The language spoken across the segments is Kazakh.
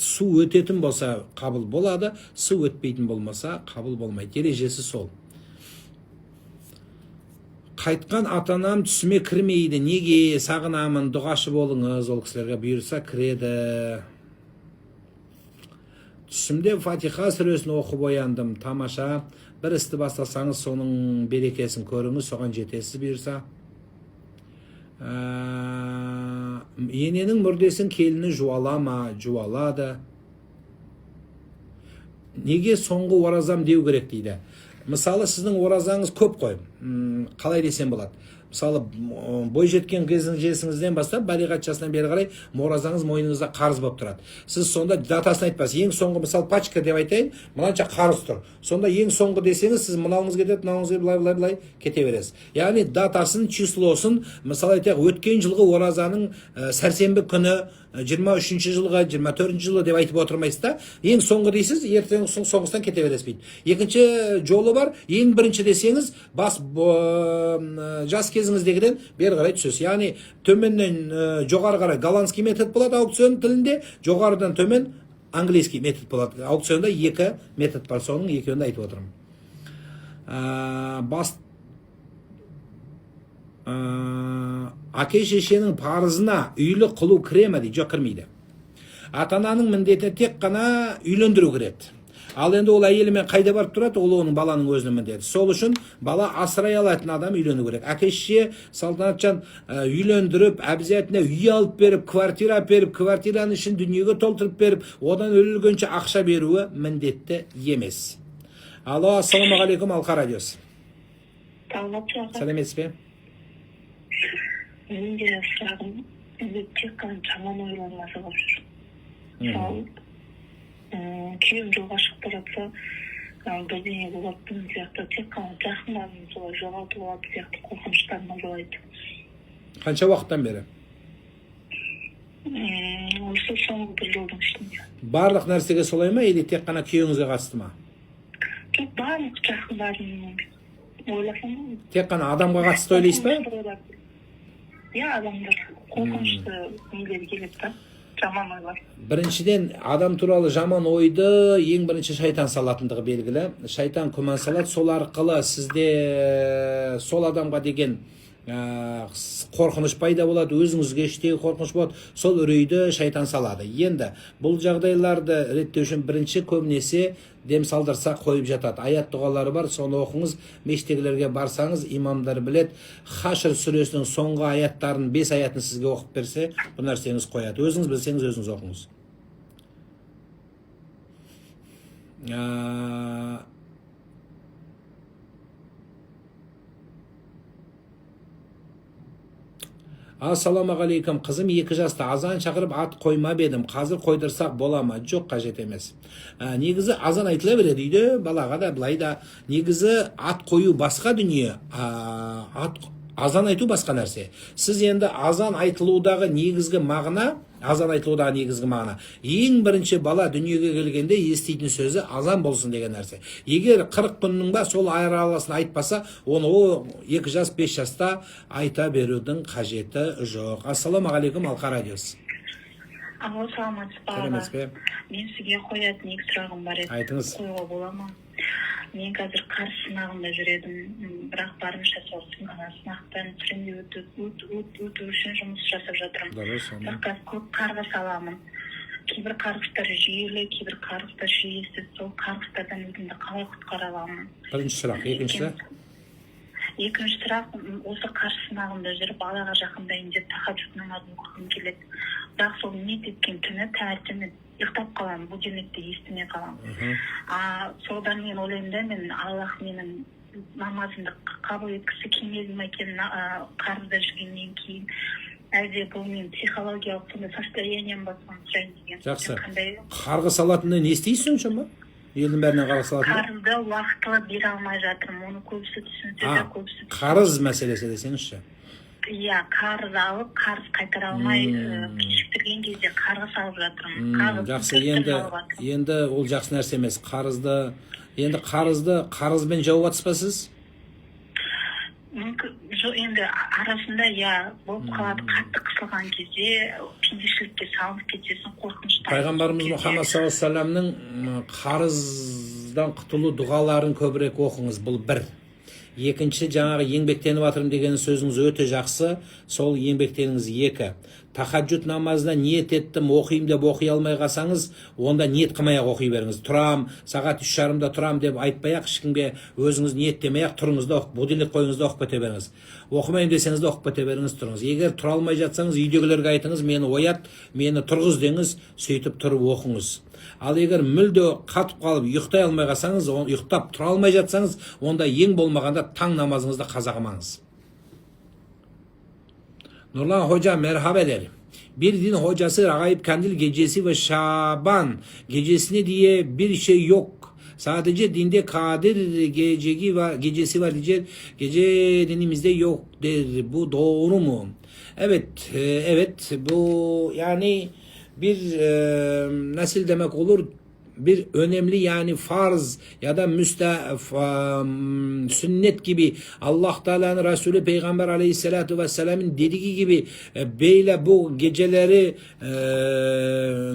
су өтетін болса қабыл болады, су өтпейтін болмаса қабыл болмайды. Ережесі сол. Қайтқан ата-анам түсіме кірмейді. Неге? Сағынамын, дұғашы болыңыз. Ол кісілерге бұйырса кіреді. Түсімде Фатиха сүресін оқып ояндым. Тамаша. Бір істі бастасаңыз, соның берекесін көріңіз, соған жетесіз бұйырса. Ененің мүрдесін келіні жуалама? Жуалады. Неге соңғы оразам деу керек дейді. Мысалы, сіздің оразаңыз көп қой. Қалай десем болады. Мысалы, бой жеткен кезіңізден бастап, балиғат жасынан бері қарай оразаңыз мойныңызда қарыз болып тұрады. Сіз сонда датасын айтпас. Ең соңғы, мысалы, пачка деп айтайын, мынанша қарыз тұр. Сонда ең соңғы десеңіз, сіз мынауыңыз кетеді, мынауыңыз былай кете бересіз. Яғни датасын, числосын, мысалы айтайық, өткен жылғы оразаның сәрсенбі күні 23-ші жылға, 24-ші жылы деп айтып отырмайсыз да. Ең соңғы дейсіз, ертең соңғыстан кете бересіз дейді. Екінші жолы бар, ең бірінші десеңіз, жас кезіңіздегіден бері қарай түсесіз. Яғни төменнен жоғары қарай голландский метод болады аукцион тілінде, жоғарыдан төмен английский метод болады. Аукционда екі метод бар, соның екеуінде айтып отырмын. Әке шешенің парызына үйлі қылу кіре ме дейді? Жоқ, кірмейді. Ата-ананың міндеті тек қана үйлендіру кіреді. Ал енді ол әйелімен қайда барып тұрады, ол оның баланың өзінің міндеті. Сол үшін бала асырай алатын адам үйлену керек. Әке шеше Салтанатжан үйлендіріп, обязательно үй алып беріп, квартира беріп, квартираның ішін дүниеге толтырып беріп, одан өлгенше ақша беруі міндетті емес. Алло, ассалаумағалейкум, Алқа радиосы. Сәлеметсіз бе? Менің де сұрағым, тек қана жаман ойланмасы болып жүр. Мысалы, күйеуім жолға шығып баратса, бірдеңе болады сияқты, тек қана жақындарым солай жоғалтып алады сияқты қорқыныштарыма жолайды. Қанша уақыттан бері? Осы соңғы бір жылдың ішінде. Барлық нәрсеге солай ма, или тек қана күйеуіңізге қатысты ма? Жоқ, барлық жақындарым ойласам. Тек қана адамға қатысты ойлайсыз ба? Иә, адамдар қорқынышты нелер келеді да, жаман ойлар. Біріншіден, адам туралы жаман ойды ең бірінші шайтан салатындығы белгілі. Шайтан күмән салады, сол арқылы сізде сол адамға деген қорқыныш пайда болады, өзіңізге іштегі қорқыныш болады, сол үрейді шайтан салады. Енді бұл жағдайларды реттеу үшін бірінші көбінесе дем салдырса қойып жатады. Аят дұғалары бар, соны оқыңыз. Мешіттегілерге барсаңыз, имамдар білет, Хашр сүресінің соңғы аяттарын, 5 аятын сізге оқып берсе, бұл нәрсеңіз қояды. Өзіңіз білсеңіз, өзіңіз оқыңыз. Ассалаумағалейкум, қызым 2 жаста, азан шақырып ат қоймап едім, қазір қойдырсақ бола ма? Жоқ, қажет емес. Негізі азан айтыла береді үйде, балаға да былай да. Негізі ат қою басқа дүние, азан айту басқа нәрсе. Сіз енді азан айтылудағы негізгі мағына, ең бірінші бала дүниеге келгенде еститін сөзі азан болсын деген нәрсе. Егер 40 күннің ба сол араласын айтпаса, оны 2 жас, 5 жаста айта берудің қажеті жоқ. Ассалаумағалейкум, Алқа радиосы. Алло, саламатсыз ба? Мен сізге қоятын 2 сұрағым бар еді. Айтыңыз. Қоюға бола ма? Мен қазір қарыз сынағында жүредім, бірақ барынша сол сынақтан сүрінде өту үшін жұмыс жасап жатырмын. Бірақ қазір көп қарғыс аламын. Кейбір қарғыстар жүйелі, кейбір қарғыстар жүйесіз. Сол қарғыстардан өзімді қалай құтқара аламын? Бірінші сұрақ, екінші сұрақ, осы қарыз сынағында жүріп, Аллаға жақындайын деп тахаджуд намазын оқығым келеді. Бірақ сол ниет еткен түні таңертең ұйықтап қаламын, будильникті естімей қаламын. Содан мен ойлаймын да, мен Аллах менің намазымды қабыл еткісі келмеді ме екен, қарызда жүргеннен кейін. Әлде бұл мен психологиялық состоянием ба, соны сұрайын деген. Жақсы. Қарғыс алатындай не істейсің сонда? Елдің бәріне қарғыс алатындай? Қарызды уақытылы бере алмай жатырмын. Оны көбісі түсінсе де, көбісі. Қарыз мәселесі десеңізші. Иә, қарыз алып, қарыз қайтара алмай, кешіктірген кезде қарғыс алып жатырмын. Жақсы, енді ол жақсы нәрсе емес. Қарызды қарызбен жауып жатсыз ба сіз? мүмкін енді арасында болып қалады, қатты қысылған кезде пендешілікке салынып кетесің, қорқынышта. Пайғамбарымыз Мұхаммад саллаллаху алейхи вассаламның қарыздан құтылу дұғаларын көбірек оқыңыз. Бұл бір. Екінші, жаңағы еңбектеніп жатырмын деген сөзіңіз өте жақсы. Сол еңбектеніңіз. Екі, тахаджуд намазына ниет еттім, оқимын деп оқи алмай қалсаңыз, онда ниет қылмай-ақ оқи беріңіз. Тұрам, сағат 3:30-да тұрам деп айтпай-ақ, ешкімге өзіңіз ниеттемей-ақ тұрыңыз да будильник қойыңыз да оқып кете беріңіз. Оқымаймын десеңіз де оқып кете беріңіз, тұрыңыз. Егер тұра алмай жатсаңыз, үйдегілерге айтыңыз, мені оят, мені тұрғыз деңіз, сөйтіп тұрып оқыңыз. Ал егер мүлде қатып қалып ұйықтай алмай қалсаңыз, ұйықтап тұра алмай жатсаңыз, онда ең болмағанда таң намазыңызды қаза қылмаңыз. Nurlan Hoca merhaba der. Bir din hocası Ragaib Kandil gecesi ve Şaban gecesine diye bir şey yok. Sadece dinde Kadir gecesi var diyecek. Gece dinimizde yok der. Bu doğru mu? Evet, evet. Bu yani bir nasıl demek olur? Bir önemli yani farz ya da sünnet gibi Allah Teala'nın Resulü Peygamber Aleyhisselatü Vesselam'ın dediği gibi böyle bu geceleri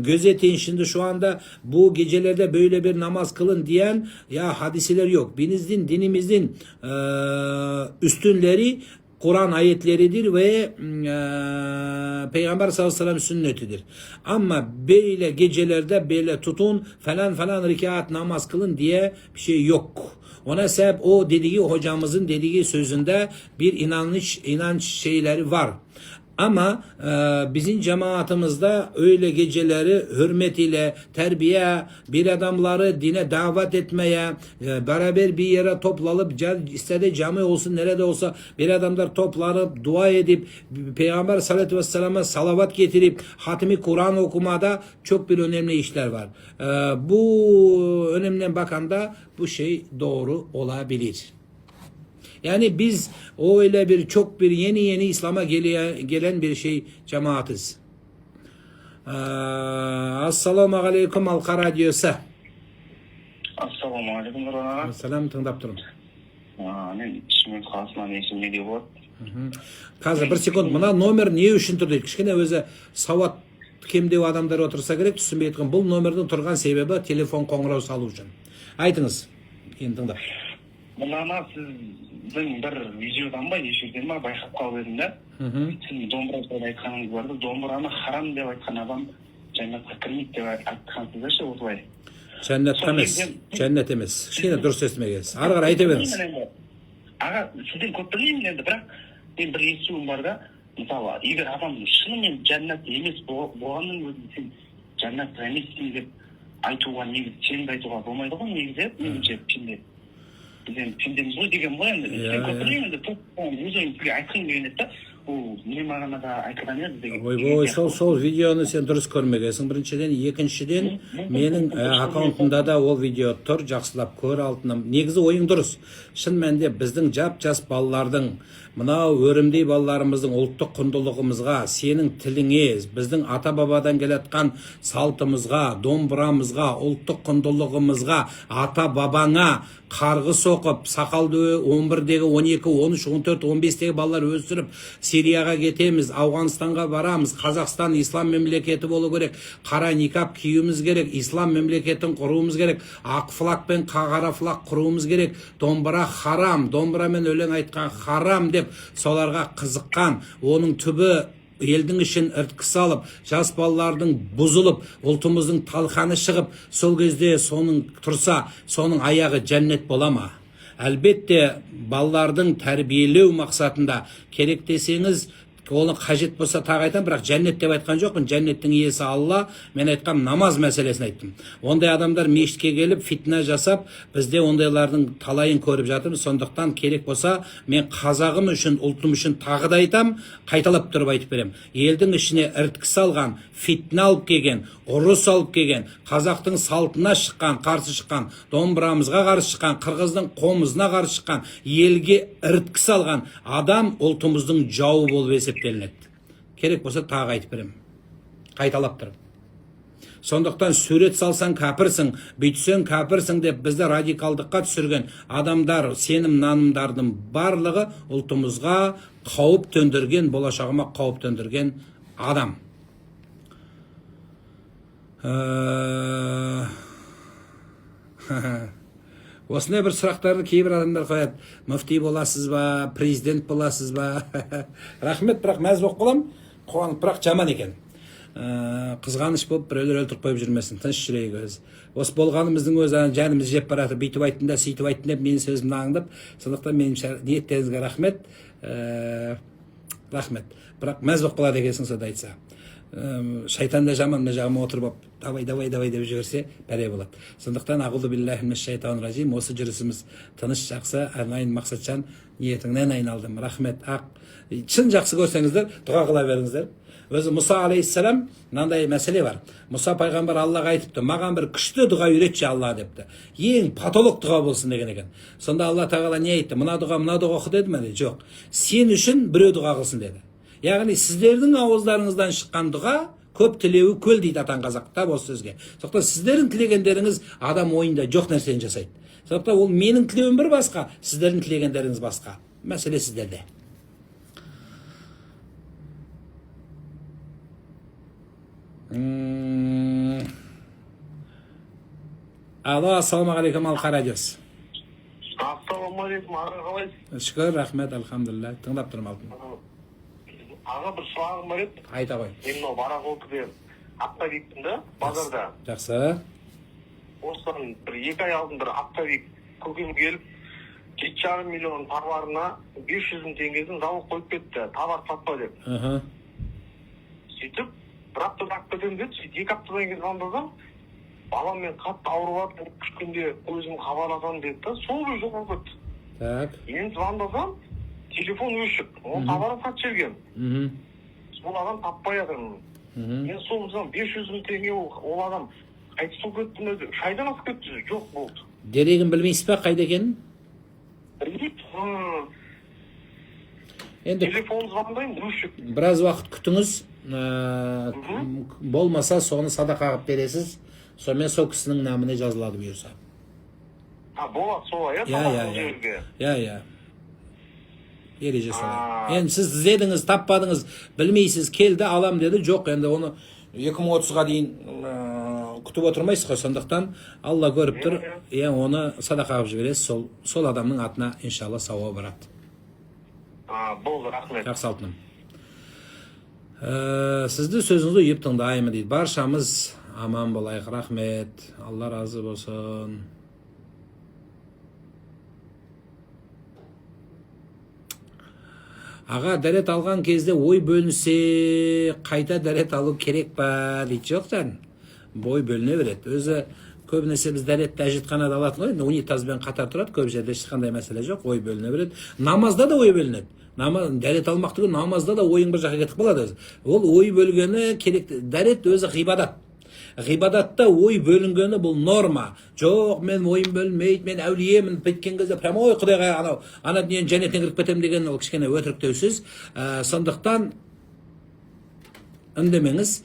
gözetin. Şimdi şu anda bu gecelerde böyle bir namaz kılın diyen hadisler yok. Dinimizin üstünleri Kur'an ayetleridir ve Peygamber sallallahu aleyhi ve sellem sünnetidir. Ama böyle gecelerde böyle tutun falan rekat namaz kılın diye bir şey yok. Ona sebep o dediği hocamızın dediği sözünde bir inanç şeyleri var. Ama bizim cemaatimizde öyle geceleri hürmetiyle, terbiye, bir adamları dine davet etmeye, beraber bir yere toplanıp, istediği cami olsun, nerede olsa bir adamlar toplanıp, dua edip, Peygamber sallallahu aleyhi ve sellem'e salavat getirip, hatimi Kur'an okumada çok bir önemli işler var. Bu önemli bakanda bu şey doğru olabilir. Yani biz öyle bir çok bir yeni İslam'a gelen bir şey cemaatiz. Assalamu alaikum Alqa Radyosu. Assalamu alaikum Nurlan. Selam, tыңдап тұрмын. Men ismim Qasman, есім неге болады? Қазір бір секунд, мына номер не үшін тұр дейді. Кішкене өзі сауат кемдеу адамдар отырса керек, түсінбей жатқан. Бұл номердің тұрған себебі телефон қоңырау салу үшін. Айтыңыз, енді тыңдап. Мынаны сіздің бір видеодан ба, эфирден ба байқап қалып едім да. Сіз домбыра туралы айтқаныңыз бар да, домбыраны харам деп айтқан адам жәннатқа кірмейді деп айтқансыз ше осылай. Жәннат емес. Кішкене дұрыс естімегенсіз. Ары қарай айта беріңіз. Аға, сізден көп білмеймін енді, бірақ мен бір естуім бар да, мысалы, егер адам шынымен жәннат емес болғанның өзін сен жәннатта емессің деп айтуға негізі сенімді айтуға болмайды ғой, негізі меніңше пенде. Бізден пендеміз ғой деген ғой енді. Сен көп білмеймін енді, өз ойым сізге айтқым келген еді да, ол не мағынада айтқан еді деген. Ойбой, сол видеоны сен дұрыс көрмегенсің. Біріншіден, екіншіден, менің аккаунтымда да ол видео тұр, жақсылап көр алтынам. Негізі ойың дұрыс. Шын мәнінде біздің жас балалардың, мынау өрімдей балаларымыздың ұлттық құндылығымызға, сенің тіліңе, біздің ата-бабадан келатқан салтымызға, домбырамызға, ұлттық құндылығымызға, ата-бабаңа қарғыс оқып, сақалды 11-дегі, 12, 13, 14, 15-дегі балалар өсіріп, Сирияға кетеміз, Ауғанстанға барамыз, Қазақстан ислам мемлекеті болу керек, қара никап киюіміз керек, ислам мемлекетін құруымыз керек, ақ флаг пен қара флаг құруымыз керек, домбыра харам, домбырамен өлең айтқан харам деп соларға қызыққан, оның түбі елдің ішін ірткі салып, жас балалардың бұзылып, ұлтымыздың талқаны шығып, сол кезде соның тұрса, соның аяғы жәннет бола ма? Әлбетте балалардың тәрбиелеу мақсатында керек десеңіз, оны қажет болса тағы айтам, бірақ жәннет деп айтқан жоқпын. Жәннеттің иесі Алла, мен айтқан намаз мәселесін айттым. Ондай адамдар мешітке келіп, фитна жасап, бізде ондайлардың талайын көріп жатырмыз. Сондықтан керек болса, мен қазағым үшін, ұлтым үшін тағы да айтам, қайталап тұрып айтып берем. Елдің ішіне ірткі салған, фитна алып келген, ұрыс алып келген, қазақтың салтына шыққан, қарсы шыққан, домбырамызға қарсы шыққан, қырғыздың қомызына қарсы шыққан, елге ірткі салған адам ұлтымыздың жауы болып есептелінеді. Керек болса тағы айтып берем. Қайталап тұрып. Сондықтан сурет салсаң кәпірсің, бүйтсең кәпірсің деп бізді радикалдыққа түсірген адамдар, сенім нанымдардың барлығы ұлтымызға қауіп төндірген, болашағыма қауіп төндірген адам. Осындай бір сұрақтарды кейбір адамдар қояды. Мүфти боласыз ба, президент боласыз ба? Рахмет, бірақ мәз болып қалам. Қуанып, бірақ жаман екен. Қызғаныш болып, біреулер өлтіріп қойып жүрмесін, тыныш жүрейік өзі. Осы болғанымыздың өзі жанымыз жеп баратыр, бүйтіп айттың да, сөйтіп айттың деп, менің сөзімді аңдып. Сондықтан менің ниеттеріңізге рахмет. Рахмет. Бірақ мәз болып қалады екенсің сонда айтса. Шайтан да жаман, мына жағыма отырып алып, давай деп жіберсе, пәле болады. Сондықтан ағуду биллахи минаш шайтанир ражим. Осы жүрісіміз тыныш, жақсы. Арнайын Мақсатжан, ниетіңнен айналдым. Рахмет. Шын жақсы көрсеңіздер, дұға қыла беріңіздер. Өзі Мұса алейхиссалам мынандай мәселе бар. Мұса пайғамбар Аллаға айтыпты, маған бір күшті дұға үйретші Алла депті. Ең патолог дұға болсын деген екен. Сонда Алла тағала не айтты? Мына дұға оқы деді ме? Жоқ. Сен үшін біреу дұға қылсын деді. Яғни сіздердің ауыздарыңыздан шыққан дұға көп тілеуі көл дейді атаң қазақта осы сөзге. Сондықтан сіздердің тілегендеріңіз адам ойында жоқ нәрсені жасайды. Сондықтан ол менің тілеуім бір басқа, сіздердің тілегендеріңіз басқа. Мәселе сіздерде. Алло, ассалаумағалейкум, Алқа радиосы. Ассалаумағалейкум, аға қалайсыз? Шүкір, рахмет, альхамдулилля. Тыңдап тұрмын алтын. Аға бір сұрағым бар еді. Айта ғой. Мен мынау Барақолтыда автовиктің да, базарда. Жақсы. Осыдан бір 2 ай алдын бір автовик көкем келіп, 7,5 миллион товарына 500 мың теңгесін залог қойып кетті, товар сатпа деп. Сөйтіп, бір апта бақ кетемін деді, сөйтіп 2 аптадан кейін звондасам, балам мен қатты ауырып жатыр, күшкенде өзім хабарласамын деді да, сол бір жоғалып кетті. Так. Енді звондасам, телефон өшіп, ол товарын сатып жіберген. Сол адам таппай жатырмын. Мен сол 500 мың теңге ол адам қайтыс болып кетті ме? 3 айдан асып кетті, жоқ болды. Дерегін білмейсіз ба, қайда екенін? Енді телефон звондаймын, өшіп. Біраз уақыт күтіңіз. Болмаса соны садақа қылып бересіз. Сонымен сол кісінің намына жазылады бұйырса. Болады солай, иә? Ереже солай. Енді сіз іздедіңіз, таппадыңыз, білмейсіз, келді, алам деді, жоқ, енді оны 2030-ға дейін күтіп отырмайсыз ғой. Сондықтан Алла көріп тұр, оны садақа қылып жібересіз, сол адамның атына иншалла сауабы барады. Болды, рахмет. Жақсы алтыным. Сізді сөзіңізді үйіп тыңдаймын дейді. Баршамыз аман болайық. Рахмет. Алла разы болсын. Аға, дәрет алған кезде ой бөлінсе, қайта дәрет алу керек па дейді. Жоқ жан. Бой бөліне береді. Өзі көбінесе біз дәретті әжетханада алатын ғой. Унитазбен қатар тұрады. Көп жерде ешқандай мәселе жоқ. Ой бөліне береді. Намазда да ой бөлінеді. Дәрет алмақ түгіл, намазда да ойың бір жаққа кетіп қалады. Ол ой бөлгені керек. Дәрет өзі ғибадат. Ғибадатта ой бөлінгені бұл норма. Жоқ, мен ойым бөлінмейді, мен әулиемін, біткен кезде прямо ой құдайға ана дүниені жәннеттен кіріп кетемін деген ол кішкене өтіріктеу сөз. Сондықтан үндемеңіз,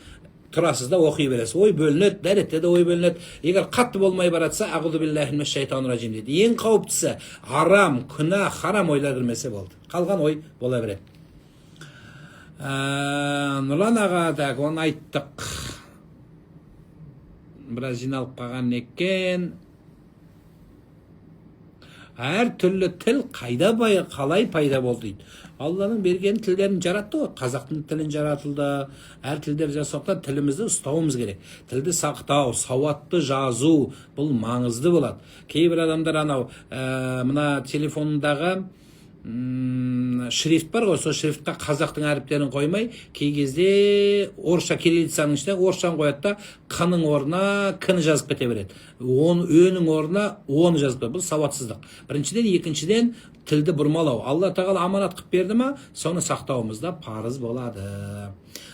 тұрасыз да оқи бересіз. Ой бөлінеді, дәретте де ой бөлінеді. Егер қатты болмай баратса, ағуду биллахи минаш шайтанир ражим дейді. Ең қауіптісі арам, күнә, харам ойлар кірмесе болды. Қалған ой бола береді. Нұрлан аға, оны айттық. Біраз жиналып қалған екен. Әр түрлі тіл қалай пайда болды дейді. Алланың берген тілдерін жаратты ғой. Қазақтың тілін жаратылды. Әр тілдер жасақтан тілімізді ұстауымыз керек. Тілді сақтау, сауатты жазу бұл маңызды болады. Кейбір адамдар мына телефонындағы шрифт бар ғой, сол шрифтқа қазақтың әріптерін қоймай, кей кезде орысша кириллицаның ішіне орысшаны қояды да, қ-ның орнына к-ны жазып кете береді. Ө-нің орнына о-ны жазып кетеді. Бұл сауатсыздық. Біріншіден, екіншіден тілді бұрмалау. Алла тағала аманат қылып берді ма, соны сақтауымыз да парыз болады.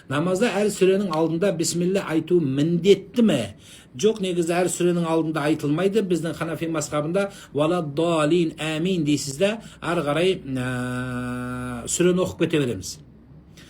Намазда әр сүренің алдында бисмилля айту міндетті ме? Жоқ, негізі әр сүренің алдында айтылмайды. Біздің ханафи мазхабында вала далин амин дейсіз де, ары қарай сүрені оқып кете береміз.